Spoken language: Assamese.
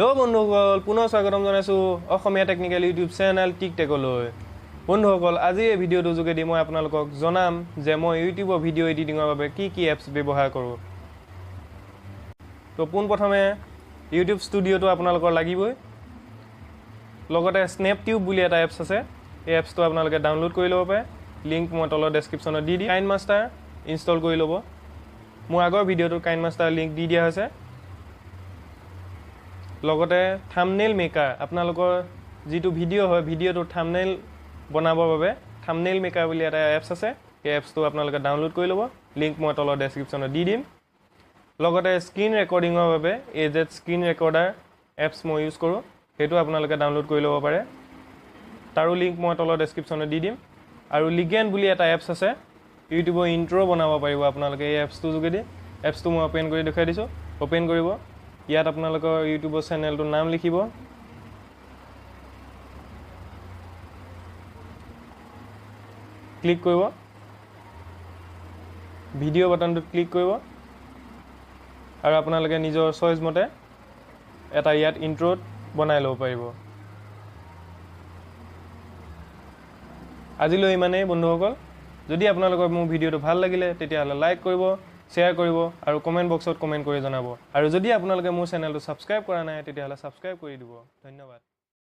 হেল্ল' বন্ধুসকল, পুনৰ স্বাগতম জনাইছোঁ অসমীয়া টেকনিকেল ইউটিউব চেনেল টিকটেকলৈ। বন্ধুসকল, আজি এই ভিডিঅ'টোৰ যোগেদি মই আপোনালোকক জনাম যে মই ইউটিউবৰ ভিডিঅ' এডিটিঙৰ বাবে কি এপছ ব্যৱহাৰ কৰোঁ। তো পোনপ্ৰথমে ইউটিউব ষ্টুডিঅ'টো আপোনালোকৰ লাগিবই। লগতে স্নেপটিউব বুলি এটা এপছ আছে, এই এপছটো আপোনালোকে ডাউনলোড কৰি ল'ব পাৰে। লিংক মই তলৰ ডেছক্ৰিপশ্যনত দি দিম। কাইনমাষ্টাৰ ইনষ্টল কৰি ল'ব। মোৰ আগৰ ভিডিঅ'টোৰ কাইনমাষ্টাৰ লিংক দি দিয়া হৈছে। লগতে থাম্বনেইল মেকাৰ, আপোনালোকৰ যিটো ভিডিঅ' হয় ভিডিঅ'টোৰ থাম্বনেইল বনাবৰ বাবে থাম্বনেইল মেকাৰ বুলি এটা এপছ আছে, এই এপছটো আপোনালোকে ডাউনলোড কৰি ল'ব। লিংক মই তলৰ ডেছক্ৰিপশ্যনত দি দিম। লগতে স্ক্ৰীণ ৰেকৰ্ডিঙৰ বাবে AZ স্ক্ৰীণ ৰেকৰ্ডাৰ এপছ মই ইউজ কৰোঁ, সেইটো আপোনালোকে ডাউনলোড কৰি ল'ব পাৰে। তাৰো লিংক মই তলৰ ডেছক্ৰিপশ্যনত দি দিম। আৰু লিগেণ্ড বুলি এটা এপছ আছে, ইউটিউবৰ ইণ্ট্ৰ' বনাব পাৰিব আপোনালোকে এই এপছটোৰ যোগেদি। এপছটো মই অ'পেন কৰি দেখুৱাই দিছোঁ, অ'পেন কৰিব। ইয়াত আপোনালোকৰ ইউটিউবৰ চেনেলটোৰ নাম লিখিব। ক্লিক কৰিব, ভিডিঅ' বাটনটোত ক্লিক কৰিব আৰু আপোনালোকে নিজৰ চইচ মতে এটা ইয়াত ইণ্ট্ৰ'ত বনাই ল'ব পাৰিব। আজিলৈ ইমানেই বন্ধুসকল। যদি আপোনালোকৰ মোৰ ভিডিঅ'টো ভাল লাগিলে তেতিয়াহ'লে লাইক কৰিব, শ্বেয়াৰ কৰিব আৰু কমেণ্ট বক্সত কমেণ্ট কৰি জনাব। আৰু যদি আপোনালোকে মোৰ চেনেলটো ছাবস্ক্ৰাইব কৰা নাই তেতিয়াহ'লে ছাবস্ক্ৰাইব কৰি দিব। ধন্যবাদ।